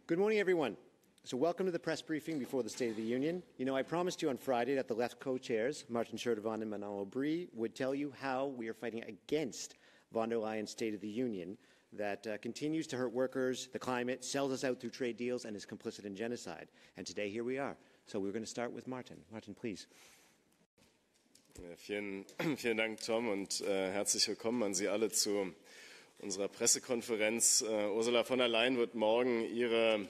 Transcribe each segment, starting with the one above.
Good morning, everyone. So welcome to the press briefing before the State of the Union. You know, I promised you on Friday that the left co-chairs, Martin Sturtevant and Manon Aubry, would tell you how we are fighting against von der Leyen's State of the Union that continues to hurt workers, the climate, sells us out through trade deals, and is complicit in genocide. And today, here we are. So we're going to start with Martin. Martin, please. Vielen Dank, Tom, und herzlich willkommen an Sie alle zu unserer Pressekonferenz. Ursula von der Leyen wird morgen ihre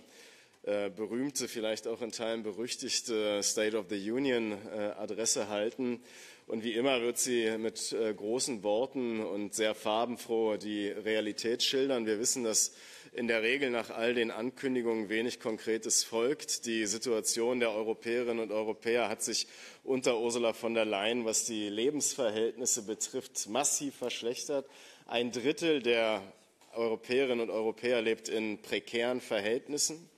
berühmte, vielleicht auch in Teilen berüchtigte State of the Union Adresse halten. Und wie immer wird sie mit großen Worten und sehr farbenfroh die Realität schildern. Wir wissen, dass in der Regel nach all den Ankündigungen wenig Konkretes folgt. Die Situation der Europäerinnen und Europäer hat sich unter Ursula von der Leyen, was die Lebensverhältnisse betrifft, massiv verschlechtert. 1/3 der Europäerinnen und Europäer lebt in prekären Verhältnissen.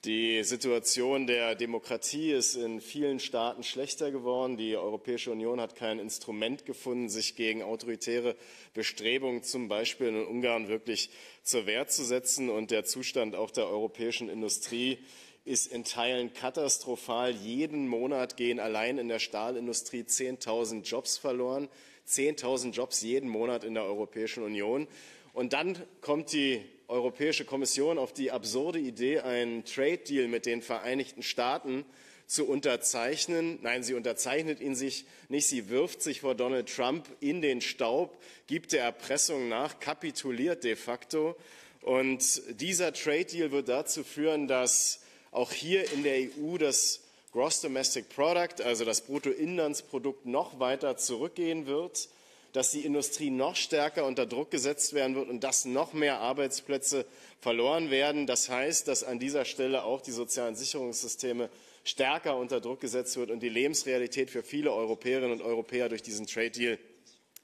Die Situation der Demokratie ist in vielen Staaten schlechter geworden. Die Europäische Union hat kein Instrument gefunden, sich gegen autoritäre Bestrebungen, zum Beispiel in Ungarn, wirklich zur Wehr zu setzen. Und der Zustand auch der europäischen Industrie ist in Teilen katastrophal. Jeden Monat gehen allein in der Stahlindustrie 10.000 Jobs verloren. 10.000 Jobs jeden Monat in der Europäischen Union. Und dann kommt die Europäische Kommission auf die absurde Idee, einen Trade Deal mit den Vereinigten Staaten zu unterzeichnen. Nein, sie unterzeichnet ihn sich nicht. Sie wirft sich vor Donald Trump in den Staub, gibt der Erpressung nach, kapituliert de facto. Und dieser Trade Deal wird dazu führen, dass auch hier in der EU das Gross Domestic Product, also das Bruttoinlandsprodukt, noch weiter zurückgehen wird, dass die Industrie noch stärker unter Druck gesetzt werden wird und dass noch mehr Arbeitsplätze verloren werden. Das heißt, dass an dieser Stelle auch die sozialen Sicherungssysteme stärker unter Druck gesetzt wird und die Lebensrealität für viele Europäerinnen und Europäer durch diesen Trade Deal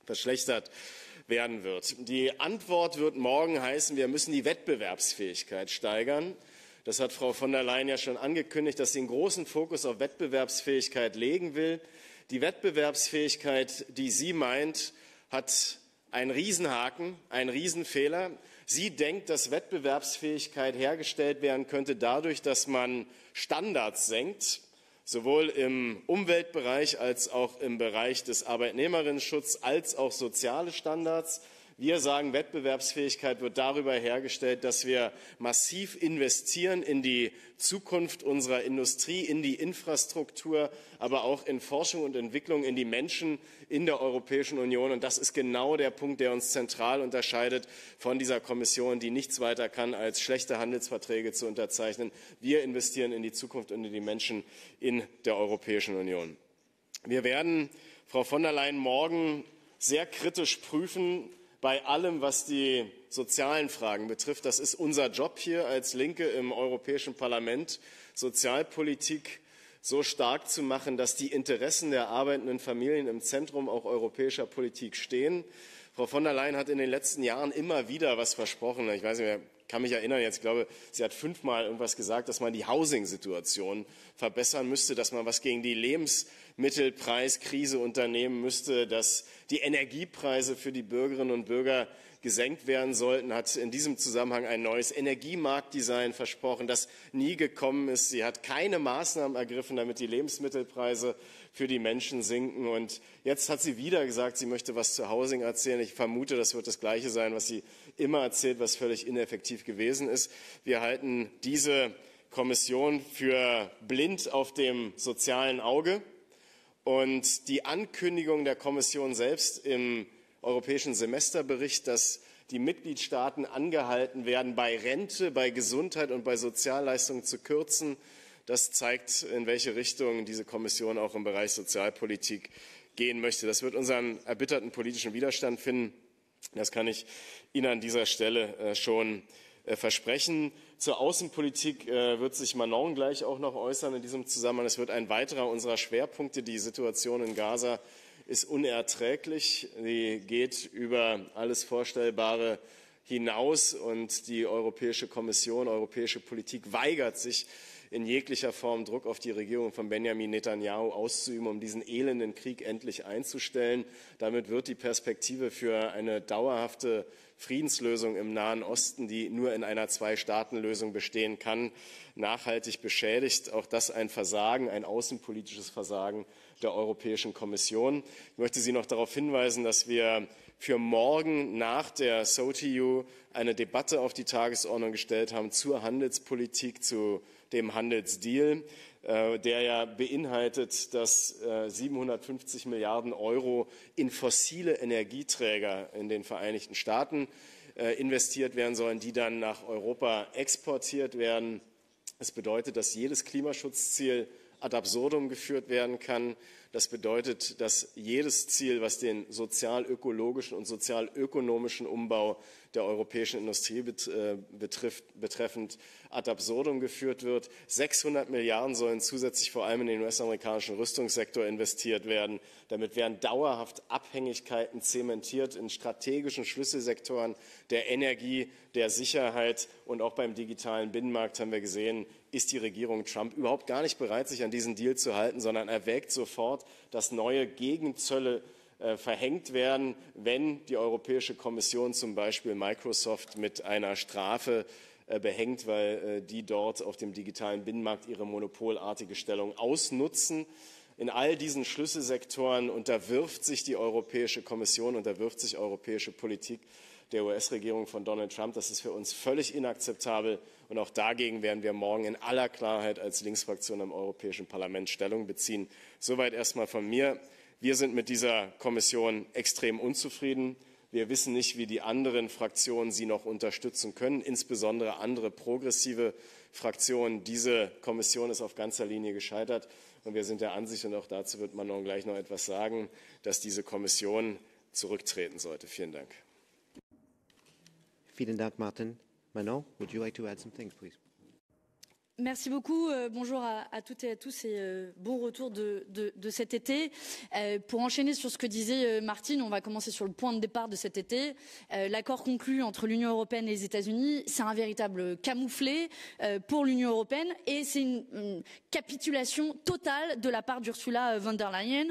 verschlechtert werden wird. Die Antwort wird morgen heißen, wir müssen die Wettbewerbsfähigkeit steigern. Das hat Frau von der Leyen ja schon angekündigt, dass sie einen großen Fokus auf Wettbewerbsfähigkeit legen will. Die Wettbewerbsfähigkeit, die sie meint, hat einen Riesenhaken, einen Riesenfehler. Sie denkt, dass Wettbewerbsfähigkeit hergestellt werden könnte dadurch, dass man Standards senkt, sowohl im Umweltbereich als auch im Bereich des Arbeitnehmerinnenschutzes als auch soziale Standards. Wir sagen, Wettbewerbsfähigkeit wird darüber hergestellt, dass wir massiv investieren in die Zukunft unserer Industrie, in die Infrastruktur, aber auch in Forschung und Entwicklung, in die Menschen in der Europäischen Union. Und das ist genau der Punkt, der uns zentral unterscheidet von dieser Kommission, die nichts weiter kann, als schlechte Handelsverträge zu unterzeichnen. Wir investieren in die Zukunft und in die Menschen in der Europäischen Union. Wir werden Frau von der Leyen morgen sehr kritisch prüfen, bei allem, was die sozialen Fragen betrifft. Das ist unser Job hier als Linke im Europäischen Parlament, Sozialpolitik so stark zu machen, dass die Interessen der arbeitenden Familien im Zentrum auch europäischer Politik stehen. Frau von der Leyen hat in den letzten Jahren immer wieder was versprochen. Ich weiß nicht, ich kann mich erinnern, ich glaube, sie hat 5-mal irgendwas gesagt, dass man die Housing-Situation verbessern müsste, dass man was gegen die Lebensmittelpreiskrise unternehmen müsste, dass die Energiepreise für die Bürgerinnen und Bürger gesenkt werden sollten, hat in diesem Zusammenhang ein neues Energiemarktdesign versprochen, das nie gekommen ist. Sie hat keine Maßnahmen ergriffen, damit die Lebensmittelpreise für die Menschen sinken. Und jetzt hat sie wieder gesagt, sie möchte was zu Housing erzählen. Ich vermute, das wird das Gleiche sein, was sie immer erzählt, was völlig ineffektiv gewesen ist. Wir halten diese Kommission für blind auf dem sozialen Auge. Und die Ankündigung der Kommission selbst im europäischen Semesterbericht, dass die Mitgliedstaaten angehalten werden, bei Rente, bei Gesundheit und bei Sozialleistungen zu kürzen, das zeigt, in welche Richtung diese Kommission auch im Bereich Sozialpolitik gehen möchte. Das wird unseren erbitterten politischen Widerstand finden. Das kann ich Ihnen an dieser Stelle schon versprechen. Zur Außenpolitik wird sich Manon gleich auch noch äußern in diesem Zusammenhang. Es wird ein weiterer unserer Schwerpunkte. Die Situation in Gaza ist unerträglich. Sie geht über alles Vorstellbare hinaus und die Europäische Kommission, europäische Politik weigert sich, in jeglicher Form Druck auf die Regierung von Benjamin Netanyahu auszuüben, um diesen elenden Krieg endlich einzustellen. Damit wird die Perspektive für eine dauerhafte Friedenslösung im Nahen Osten, die nur in einer Zwei-Staaten-Lösung bestehen kann, nachhaltig beschädigt. Auch das ein Versagen, ein außenpolitisches Versagen der Europäischen Kommission. Ich möchte Sie noch darauf hinweisen, dass wir für morgen nach der SOTU eine Debatte auf die Tagesordnung gestellt haben zur Handelspolitik, zu dem Handelsdeal, der ja beinhaltet, dass 750 Milliarden Euro in fossile Energieträger in den Vereinigten Staaten investiert werden sollen, die dann nach Europa exportiert werden. Das bedeutet, dass jedes Klimaschutzziel ad absurdum geführt werden kann. Das bedeutet, dass jedes Ziel, was den sozial-ökologischen und sozial-ökonomischen Umbau der europäischen Industrie betreffend ad absurdum geführt wird. 600 Milliarden sollen zusätzlich vor allem in den US-amerikanischen Rüstungssektor investiert werden. Damit werden dauerhaft Abhängigkeiten zementiert in strategischen Schlüsselsektoren der Energie, der Sicherheit und auch beim digitalen Binnenmarkt haben wir gesehen, ist die Regierung Trump überhaupt gar nicht bereit, sich an diesen Deal zu halten, sondern erwägt sofort, dass neue Gegenzölle verhängt werden, wenn die Europäische Kommission zum Beispiel Microsoft mit einer Strafe behängt, weil die dort auf dem digitalen Binnenmarkt ihre monopolartige Stellung ausnutzen. In all diesen Schlüsselsektoren unterwirft sich die Europäische Kommission, unterwirft sich europäische Politik der US-Regierung von Donald Trump. Das ist für uns völlig inakzeptabel und auch dagegen werden wir morgen in aller Klarheit als Linksfraktion im Europäischen Parlament Stellung beziehen. Soweit erstmal von mir. Wir sind mit dieser Kommission extrem unzufrieden. Wir wissen nicht, wie die anderen Fraktionen sie noch unterstützen können, insbesondere andere progressive Fraktionen. Diese Kommission ist auf ganzer Linie gescheitert und wir sind der Ansicht, und auch dazu wird Manon gleich noch etwas sagen, dass diese Kommission zurücktreten sollte. Vielen Dank. Vielen Dank, Martin. Manon, would you like to add some things, please? Merci beaucoup. Bonjour à toutes et à tous et bon retour de cet été. Pour enchaîner sur ce que disait Martine, on va commencer sur le point de départ de cet été. L'accord conclu entre l'Union européenne et les États-Unis, c'est un véritable camouflet pour l'Union européenne et c'est une capitulation totale de la part d'Ursula von der Leyen.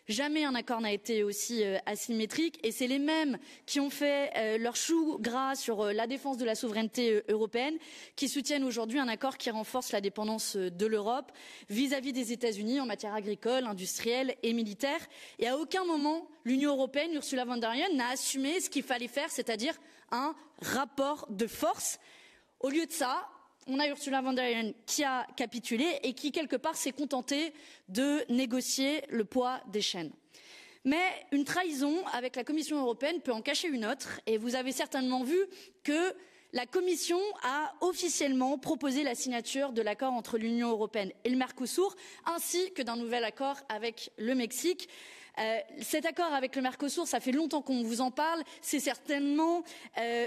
Jamais un accord n'a été aussi asymétrique et c'est les mêmes qui ont fait leur chou gras sur la défense de la souveraineté européenne qui soutiennent aujourd'hui un accord qui renforce la dépendance de l'Europe vis-à-vis des États-Unis en matière agricole, industrielle et militaire. Et à aucun moment, l'Union européenne, Ursula von der Leyen, n'a assumé ce qu'il fallait faire, c'est-à-dire un rapport de force. Au lieu de ça, on a Ursula von der Leyen qui a capitulé et qui, quelque part, s'est contentée de négocier le poids des chaînes. Mais une trahison avec la Commission européenne peut en cacher une autre. Et vous avez certainement vu que la Commission a officiellement proposé la signature de l'accord entre l'Union européenne et le Mercosur, ainsi que d'un nouvel accord avec le Mexique. Cet accord avec le Mercosur, ça fait longtemps qu'on vous en parle, c'est certainement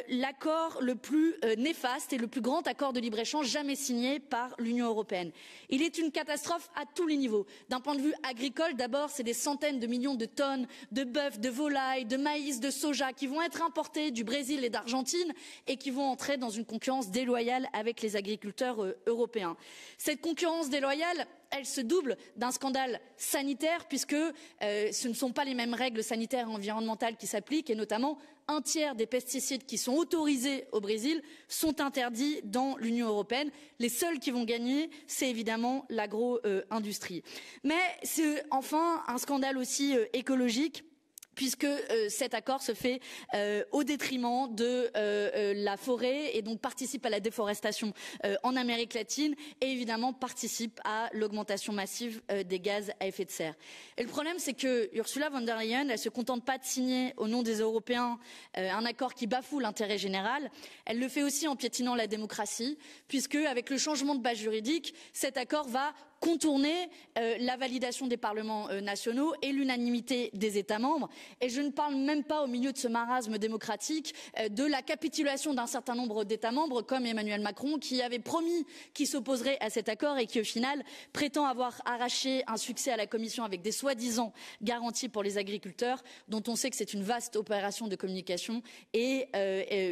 l'accord le plus néfaste et le plus grand accord de libre-échange jamais signé par l'Union européenne. Il est une catastrophe à tous les niveaux. D'un point de vue agricole, d'abord, c'est des centaines de millions de tonnes de bœuf, de volaille, de maïs, de soja qui vont être importés du Brésil et d'Argentine et qui vont entrer dans une concurrence déloyale avec les agriculteurs européens. Cette concurrence déloyale, elle se double d'un scandale sanitaire puisque ce ne sont pas les mêmes règles sanitaires et environnementales qui s'appliquent et notamment un tiers des pesticides qui sont autorisés au Brésil sont interdits dans l'Union européenne. Les seuls qui vont gagner, c'est évidemment l'agro-industrie. Mais c'est enfin un scandale aussi écologique puisque cet accord se fait au détriment de la forêt et donc participe à la déforestation en Amérique latine et évidemment participe à l'augmentation massive des gaz à effet de serre. Et le problème, c'est que Ursula von der Leyen, elle se contente pas de signer au nom des Européens un accord qui bafoue l'intérêt général, elle le fait aussi en piétinant la démocratie, puisque avec le changement de base juridique, cet accord va contourner la validation des parlements nationaux et l'unanimité des États membres. Et je ne parle même pas, au milieu de ce marasme démocratique, de la capitulation d'un certain nombre d'États membres, comme Emmanuel Macron, qui avait promis qu'il s'opposerait à cet accord et qui, au final, prétend avoir arraché un succès à la Commission avec des soi-disant garanties pour les agriculteurs, dont on sait que c'est une vaste opération de communication et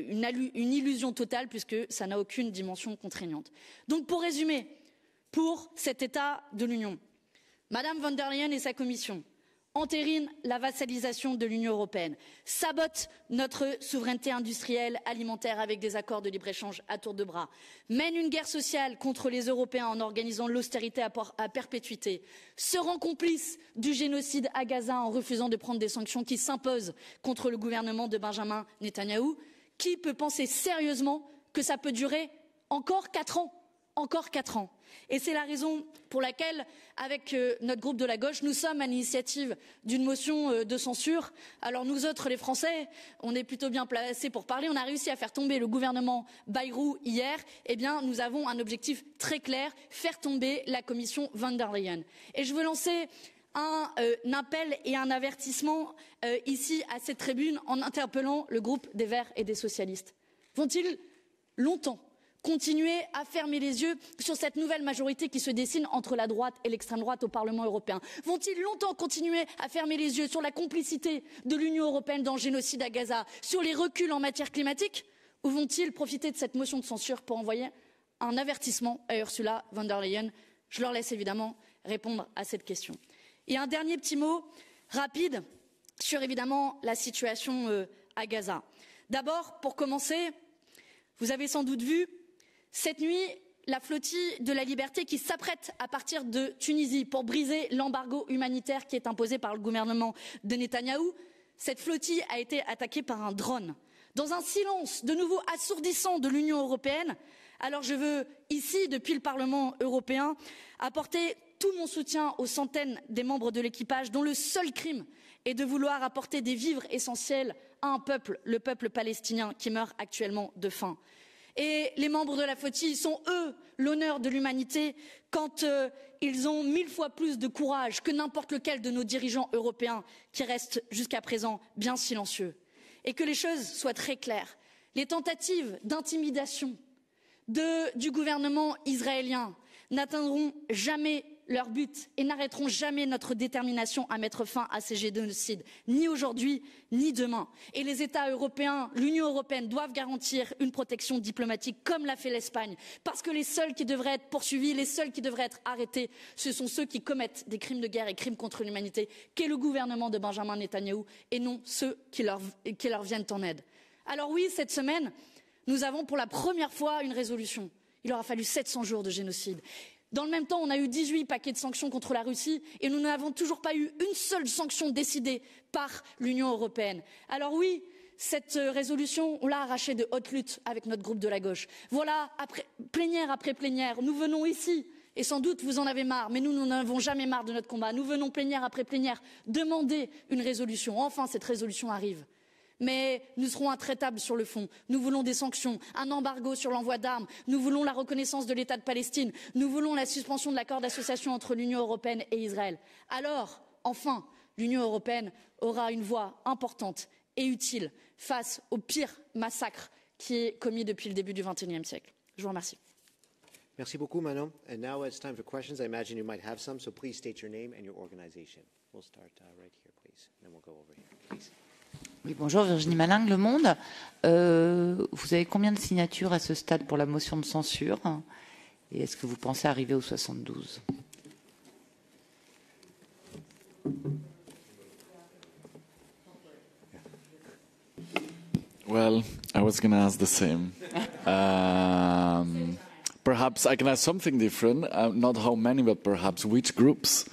une illusion totale, puisque ça n'a aucune dimension contraignante. Donc, pour résumer, pour cet État de l'Union. Madame von der Leyen et sa Commission entérinent la vassalisation de l'Union européenne, sabotent notre souveraineté industrielle alimentaire avec des accords de libre-échange à tour de bras, mènent une guerre sociale contre les Européens en organisant l'austérité à perpétuité, se rend complice du génocide à Gaza en refusant de prendre des sanctions qui s'imposent contre le gouvernement de Benjamin Netanyahou. Qui peut penser sérieusement que ça peut durer encore 4 ans? Encore 4 ans. Et c'est la raison pour laquelle, avec notre groupe de la gauche, nous sommes à l'initiative d'une motion de censure. Alors nous autres, les Français, on est plutôt bien placés pour parler. On a réussi à faire tomber le gouvernement Bayrou hier. Eh bien, nous avons un objectif très clair, faire tomber la commission von der Leyen. Et je veux lancer un appel et un avertissement ici à cette tribune en interpellant le groupe des Verts et des Socialistes. Vont-ils longtemps continuer à fermer les yeux sur cette nouvelle majorité qui se dessine entre la droite et l'extrême droite au Parlement européen? Vont-ils longtemps continuer à fermer les yeux sur la complicité de l'Union européenne dans le génocide à Gaza, sur les reculs en matière climatique? Ou vont-ils profiter de cette motion de censure pour envoyer un avertissement à Ursula von der Leyen? Je leur laisse évidemment répondre à cette question. Et un dernier petit mot rapide sur évidemment la situation à Gaza. D'abord, pour commencer, vous avez sans doute vu cette nuit la flottille de la liberté qui s'apprête à partir de Tunisie pour briser l'embargo humanitaire qui est imposé par le gouvernement de Netanyahou. Cette flottille a été attaquée par un drone. Dans un silence de nouveau assourdissant de l'Union européenne, alors je veux ici, depuis le Parlement européen, apporter tout mon soutien aux centaines des membres de l'équipage dont le seul crime est de vouloir apporter des vivres essentiels à un peuple, le peuple palestinien qui meurt actuellement de faim. Et les membres de la flottille sont, eux, l'honneur de l'humanité quand ils ont 1000 fois plus de courage que n'importe lequel de nos dirigeants européens qui restent jusqu'à présent bien silencieux. Et que les choses soient très claires. Les tentatives d'intimidation du gouvernement israélien n'atteindront jamais leur but et n'arrêteront jamais notre détermination à mettre fin à ces génocides, ni aujourd'hui, ni demain. Et les États européens, l'Union européenne doivent garantir une protection diplomatique comme l'a fait l'Espagne, parce que les seuls qui devraient être poursuivis, les seuls qui devraient être arrêtés, ce sont ceux qui commettent des crimes de guerre et crimes contre l'humanité, qu'est le gouvernement de Benjamin Netanyahou, et non ceux qui leur viennent en aide. Alors oui, cette semaine, nous avons pour la première fois une résolution. Il aura fallu 700 jours de génocide. Dans le même temps, on a eu 18 paquets de sanctions contre la Russie et nous n'avons toujours pas eu une seule sanction décidée par l'Union européenne. Alors oui, cette résolution, on l'a arrachée de haute lutte avec notre groupe de la gauche. Voilà, plénière après plénière, nous venons ici, et sans doute vous en avez marre, mais nous n'en avons jamais marre de notre combat. Nous venons plénière après plénière demander une résolution. Enfin, cette résolution arrive. Mais nous serons intraitables sur le fond. Nous voulons des sanctions, un embargo sur l'envoi d'armes, nous voulons la reconnaissance de l'État de Palestine, nous voulons la suspension de l'accord d'association entre l'Union européenne et Israël. Alors, enfin, l'Union européenne aura une voix importante et utile face au pire massacre qui est commis depuis le début du XXIe siècle. Je vous remercie. Merci beaucoup, Manon. And now it's time for questions. I imagine you might have some, so please state your name and your organization. We'll start right here, please, and then we'll go over here, please. Oui, bonjour, Virginie Malingue, Le Monde. Vous avez combien de signatures à ce stade pour la motion de censure? Et est-ce que vous pensez arriver aux 72? Well, I was going to ask the same. Perhaps I can ask something different. Not how many, but perhaps which groups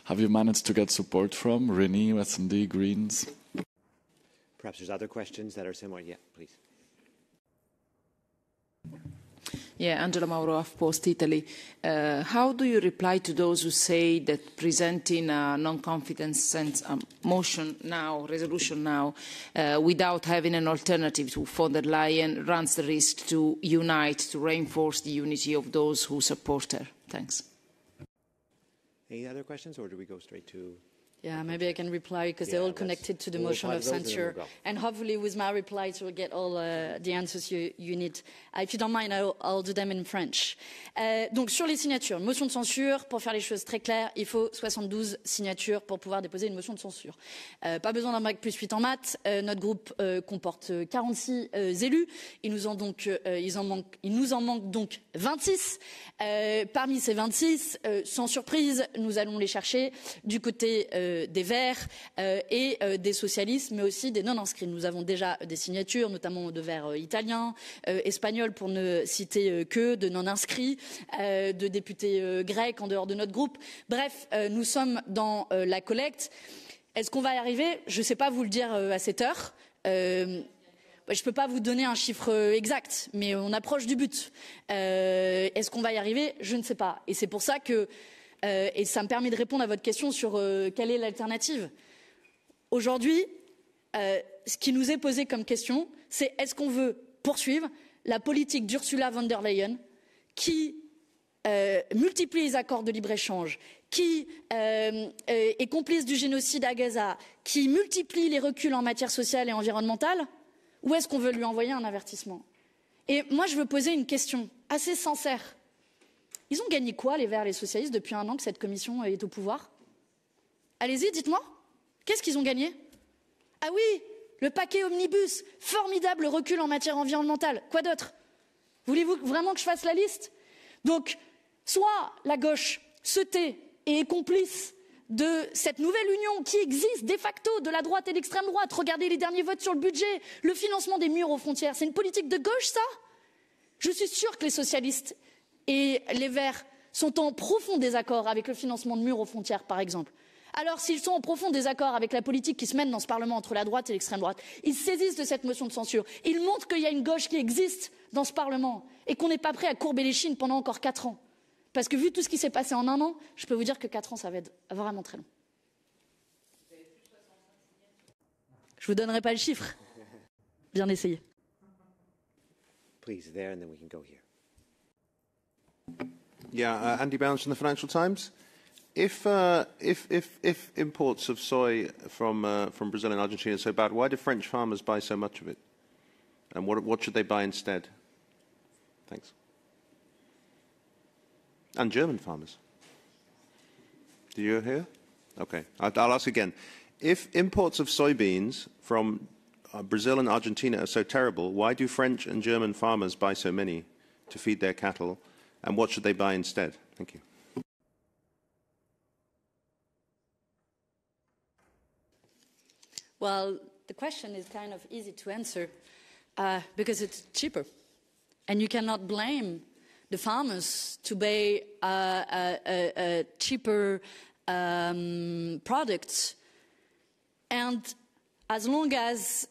have you managed to get support from? Renew, S&D, Greens? Perhaps there's other questions that are similar. Yeah, please. Yeah, Angela Mauro, HuffPost, Italy. How do you reply to those who say that presenting a non-confidence motion now, resolution now, without having an alternative to von der Leyen runs the risk to unite, to reinforce the unity of those who support her? Thanks. Any other questions, or do we go straight to Yeah, maybe I can reply because they're all connected to the we'll motion reply of to those and then censure. we'll go. And hopefully with my replies, you'll get all the answers you need. If you don't mind, I'll do them in French. Donc sur les signatures, motion de censure, pour faire les choses très claires, il faut 72 signatures pour pouvoir déposer une motion de censure. Pas besoin d'un bac plus 8 en maths. Notre groupe comporte 46 élus. Il nous en manque donc 26. Parmi ces 26, sans surprise, nous allons les chercher du côté des Verts et des socialistes, mais aussi des non-inscrits. Nous avons déjà des signatures, notamment de Verts italiens, espagnols, pour ne citer que, de non-inscrits, de députés grecs en dehors de notre groupe. Bref, nous sommes dans la collecte. Est-ce qu'on va y arriver? Je ne sais pas vous le dire à cette heure. Je ne peux pas vous donner un chiffre exact, mais on approche du but. Est-ce qu'on va y arriver? Je ne sais pas. Et c'est pour ça que, et ça me permet de répondre à votre question sur quelle est l'alternative. Aujourd'hui, ce qui nous est posé comme question, c'est est-ce qu'on veut poursuivre la politique d'Ursula von der Leyen qui multiplie les accords de libre-échange, qui est complice du génocide à Gaza, qui multiplie les reculs en matière sociale et environnementale, ou est-ce qu'on veut lui envoyer un avertissement? Et moi, je veux poser une question assez sincère. Ils ont gagné quoi, les Verts et les socialistes, depuis 1 an que cette commission est au pouvoir? Allez-y, dites-moi. Qu'est-ce qu'ils ont gagné? Ah oui, le paquet omnibus, formidable recul en matière environnementale. Quoi d'autre? Voulez-vous vraiment que je fasse la liste? Donc, soit la gauche se tait et est complice de cette nouvelle union qui existe de facto de la droite et de l'extrême droite. Regardez les derniers votes sur le budget, le financement des murs aux frontières. C'est une politique de gauche, ça? Je suis sûre que les socialistes et les Verts sont en profond désaccord avec le financement de murs aux frontières, par exemple. Alors, s'ils sont en profond désaccord avec la politique qui se mène dans ce Parlement entre la droite et l'extrême droite, ils saisissent de cette motion de censure. Ils montrent qu'il y a une gauche qui existe dans ce Parlement et qu'on n'est pas prêt à courber les chines pendant encore 4 ans. Parce que vu tout ce qui s'est passé en 1 an, je peux vous dire que 4 ans, ça va être vraiment très long. Je vous donnerai pas le chiffre. Bien essayé. Please, there, and then we can go here. Yeah, Andy Bounds from the Financial Times. If imports of soy from Brazil and Argentina are so bad, why do French farmers buy so much of it? And what should they buy instead? Thanks. And German farmers. Do you hear? Okay, I'll ask again. If imports of soybeans from Brazil and Argentina are so terrible, why do French and German farmers buy so many to feed their cattle? And what should they buy instead? Thank you. Well, the question is kind of easy to answer because it's cheaper. And you cannot blame the farmers to buy cheaper products. And as long as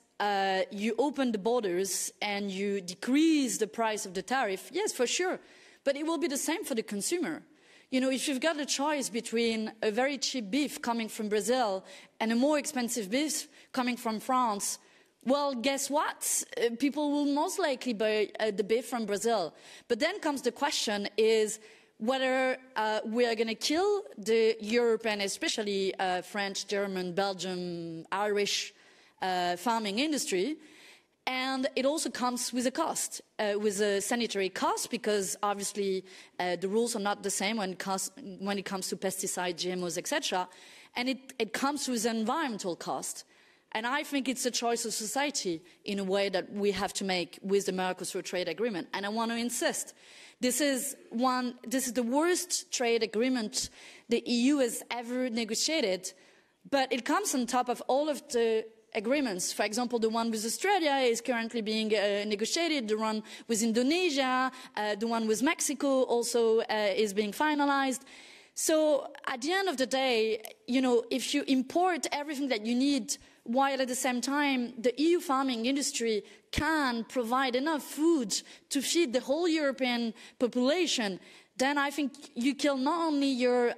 you open the borders and you decrease the price of the tariff, yes, for sure. But it will be the same for the consumer. You know, if you've got a choice between a very cheap beef coming from Brazil and a more expensive beef coming from France, well, guess what? People will most likely buy the beef from Brazil. But then comes the question is whether we are going to kill the European, especially French, German, Belgian, Irish farming industry. And it also comes with a cost, with a sanitary cost, because obviously the rules are not the same when it comes to pesticides, GMOs, etc. And it comes with an environmental cost. And I think it's a choice of society in a way that we have to make with the Mercosur trade agreement. And I want to insist, this is the worst trade agreement the EU has ever negotiated, but it comes on top of all of the agreements. For example, the one with Australia is currently being negotiated, the one with Indonesia, the one with Mexico also is being finalized. So at the end of the day, you know, if you import everything that you need while at the same time the EU farming industry can provide enough food to feed the whole European population, then I think you kill not only your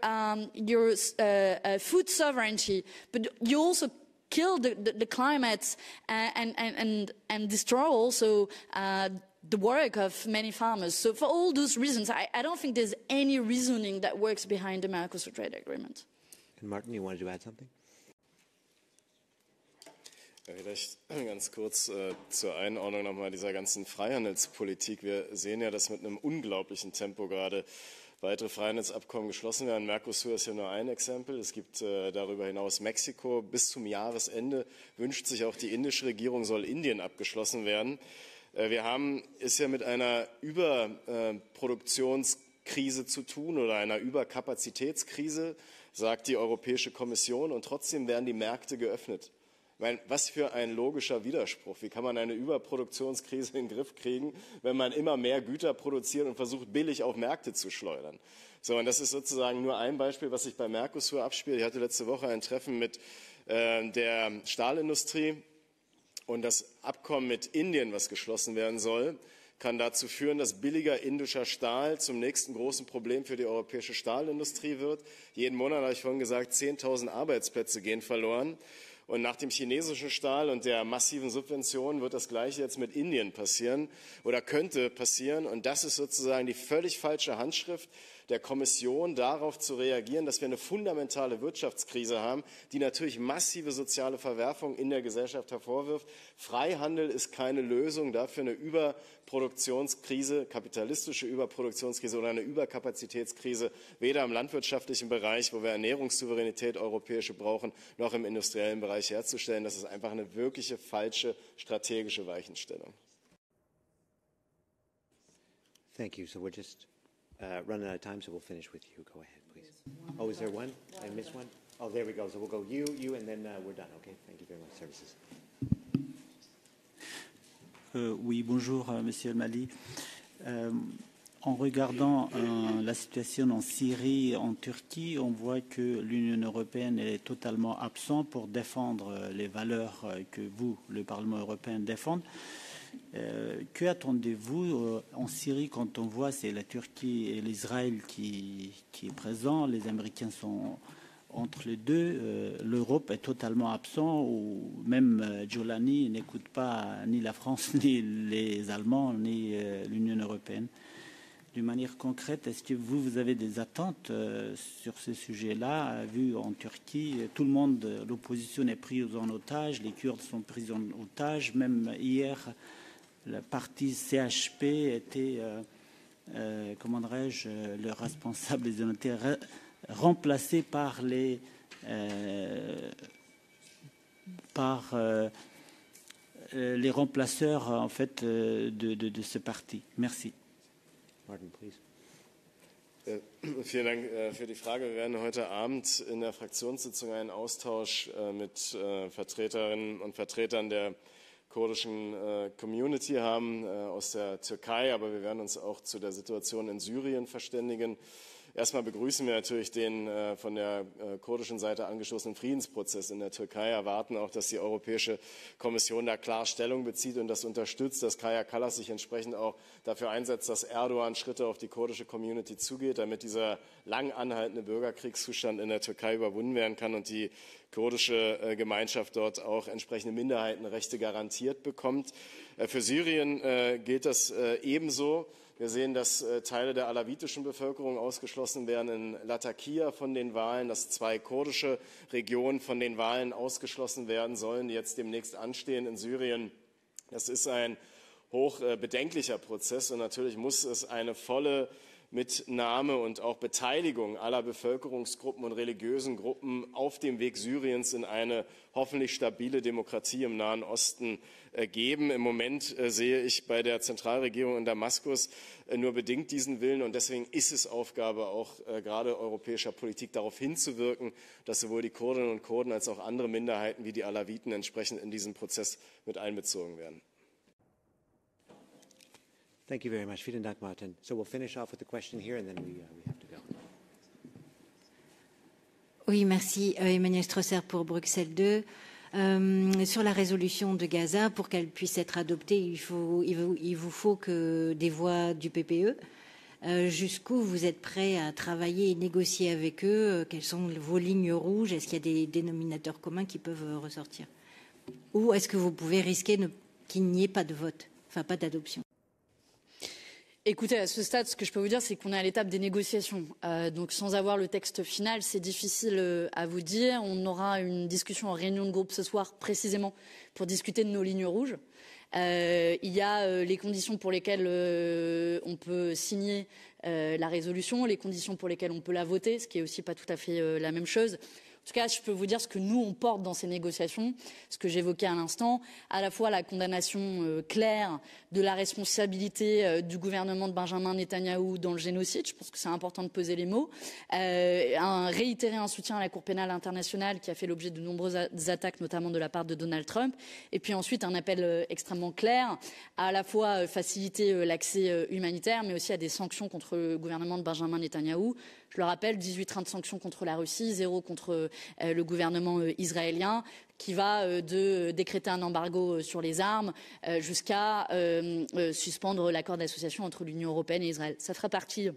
food sovereignty, but you also kill the climate and destroy also the work of many farmers. So for all those reasons, I don't think there's any reasoning that works behind the Mercosur trade agreement. And Martin, you wanted to add something? Vielleicht ganz kurz zur Einordnung nochmal dieser ganzen Freihandelspolitik. Wir sehen ja, dass mit einem unglaublichen Tempo gerade weitere Freihandelsabkommen geschlossen werden. Mercosur ist ja nur ein Exempel. Es gibt darüber hinaus Mexiko. Bis zum Jahresende wünscht sich auch die indische Regierung, soll Indien abgeschlossen werden. Wir haben es ja mit einer Überproduktionskrise zu tun oder einer Überkapazitätskrise, sagt die Europäische Kommission, und trotzdem werden die Märkte geöffnet. Ich meine, was für ein logischer Widerspruch. Wie kann man eine Überproduktionskrise in den Griff kriegen, wenn man immer mehr Güter produziert und versucht, billig auf Märkte zu schleudern? So, und das ist sozusagen nur ein Beispiel, was sich bei Mercosur abspielt. Ich hatte letzte Woche ein Treffen mit der Stahlindustrie, und das Abkommen mit Indien, was geschlossen werden soll, kann dazu führen, dass billiger indischer Stahl zum nächsten großen Problem für die europäische Stahlindustrie wird. Jeden Monat, habe ich vorhin gesagt, 10.000 Arbeitsplätze gehen verloren. Und nach dem chinesischen Stahl und der massiven Subventionen wird das Gleiche jetzt mit Indien passieren oder könnte passieren. Und das ist sozusagen die völlig falsche Handschrift der Kommission, darauf zu reagieren, dass wir eine fundamentale Wirtschaftskrise haben, die natürlich massive soziale Verwerfungen in der Gesellschaft hervorwirft. Freihandel ist keine Lösung dafür, eine Überproduktionskrise, kapitalistische Überproduktionskrise oder eine Überkapazitätskrise, weder im landwirtschaftlichen Bereich, wo wir Ernährungssouveränität europäische brauchen, noch im industriellen Bereich herzustellen. Das ist einfach eine wirkliche falsche strategische Weichenstellung. Thank you. So we're just running out of time, so we'll finish with you. Go ahead, please. Oh, is there one? I missed one? Oh, there we go. So we'll go you, and then we're done. Okay. Thank you very much. Services. Oui, bonjour, Monsieur El Mali. En regardant la situation en Syrie et en Turquie, on voit que l'Union européenne est totalement absente pour défendre les valeurs que vous, le Parlement européen, défendez. Que attendez-vous en Syrie quand on voit c'est la Turquie et l'Israël qui est présent, les Américains sont entre les deux, l'Europe est totalement absent, ou même Giuliani n'écoute pas ni la France, ni les Allemands, ni l'Union européenne. D'une manière concrète, est-ce que vous avez des attentes sur ce sujet-là, vu en Turquie, tout le monde, l'opposition est prise en otage, les Kurdes sont pris en otage, même hier, le parti CHP était, comment dirais-je, le responsable des intérêts remplacé par les remplaceurs en fait de ce parti. Merci. Martin, please. Vielen Dank für die Frage. Wir werden heute Abend in der Fraktionssitzung einen Austausch mit Vertreterinnen und Vertretern der kurdischen Community haben aus der Türkei, aber wir werden uns auch zu der Situation in Syrien verständigen. Erstmal begrüßen wir natürlich den von der kurdischen Seite angestoßenen Friedensprozess in der Türkei, erwarten auch, dass die Europäische Kommission da klar Stellung bezieht und das unterstützt, dass Kaja Kallas sich entsprechend auch dafür einsetzt, dass Erdogan Schritte auf die kurdische Community zugeht, damit dieser lang anhaltende Bürgerkriegszustand in der Türkei überwunden werden kann und die kurdische Gemeinschaft dort auch entsprechende Minderheitenrechte garantiert bekommt. Für Syrien gilt das ebenso. Wir sehen, dass Teile der alawitischen Bevölkerung ausgeschlossen werden in Latakia von den Wahlen, dass 2 kurdische Regionen von den Wahlen ausgeschlossen werden sollen, die jetzt demnächst anstehen in Syrien. Das ist ein hoch bedenklicher Prozess und natürlich muss es eine volle Mitnahme und auch Beteiligung aller Bevölkerungsgruppen und religiösen Gruppen auf dem Weg Syriens in eine hoffentlich stabile Demokratie im Nahen Osten geben. Im Moment sehe ich bei der Zentralregierung in Damaskus nur bedingt diesen Willen und deswegen ist es Aufgabe auch gerade europäischer Politik darauf hinzuwirken, dass sowohl die Kurdinnen und Kurden als auch andere Minderheiten wie die Alawiten entsprechend in diesen Prozess mit einbezogen werden. Thank you very much. Vielen Dank, Martin. So we'll finish off with the question here, and then we have to go. Oui, merci Emmanuel Strosser pour Bruxelles 2. Sur la résolution de Gaza, pour qu'elle puisse être adoptée, il vous faut que des voix du PPE. Jusqu'où vous êtes prêts à travailler et négocier avec eux? Quelles sont vos lignes rouges? Est-ce qu'il y a des dénominateurs communs qui peuvent ressortir? Ou est-ce que vous pouvez risquer qu'il n'y ait pas de vote, enfin pas d'adoption? Écoutez, à ce stade, ce que je peux vous dire, c'est qu'on est à l'étape des négociations. Donc, sans avoir le texte final, c'est difficile à vous dire. On aura une discussion en réunion de groupe ce soir, précisément, pour discuter de nos lignes rouges. Il y a les conditions pour lesquelles on peut signer la résolution, les conditions pour lesquelles on peut la voter, ce qui est aussi pas tout à fait la même chose. En tout cas, je peux vous dire ce que nous, on porte dans ces négociations, ce que j'évoquais à l'instant, à la fois la condamnation claire de la responsabilité du gouvernement de Benjamin Netanyahou dans le génocide, je pense que c'est important de peser les mots, réitérer un soutien à la Cour pénale internationale qui a fait l'objet de nombreuses attaques, notamment de la part de Donald Trump, et puis ensuite un appel extrêmement clair à la fois faciliter l'accès humanitaire, mais aussi à des sanctions contre le gouvernement de Benjamin Netanyahou. Je le rappelle, 18 trains de sanctions contre la Russie, 0 contre le gouvernement israélien, qui va de décréter un embargo sur les armes jusqu'à suspendre l'accord d'association entre l'Union européenne et Israël. Ça fera partie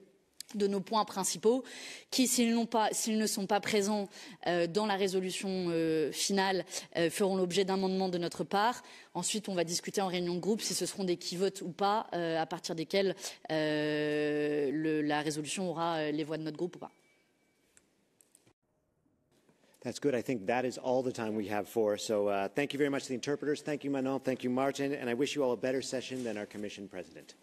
de nos points principaux qui, s'ils ne sont pas présents dans la résolution finale, feront l'objet d'amendements de notre part. Ensuite, on va discuter en réunion de groupe si ce seront des qui votent ou pas, à partir desquels la résolution aura les voix de notre groupe ou pas. That's good. I think that is all the time we have for. So thank you very much to the interpreters. Thank you, Manon. Thank you, Martin. And I wish you all a better session than our commission president.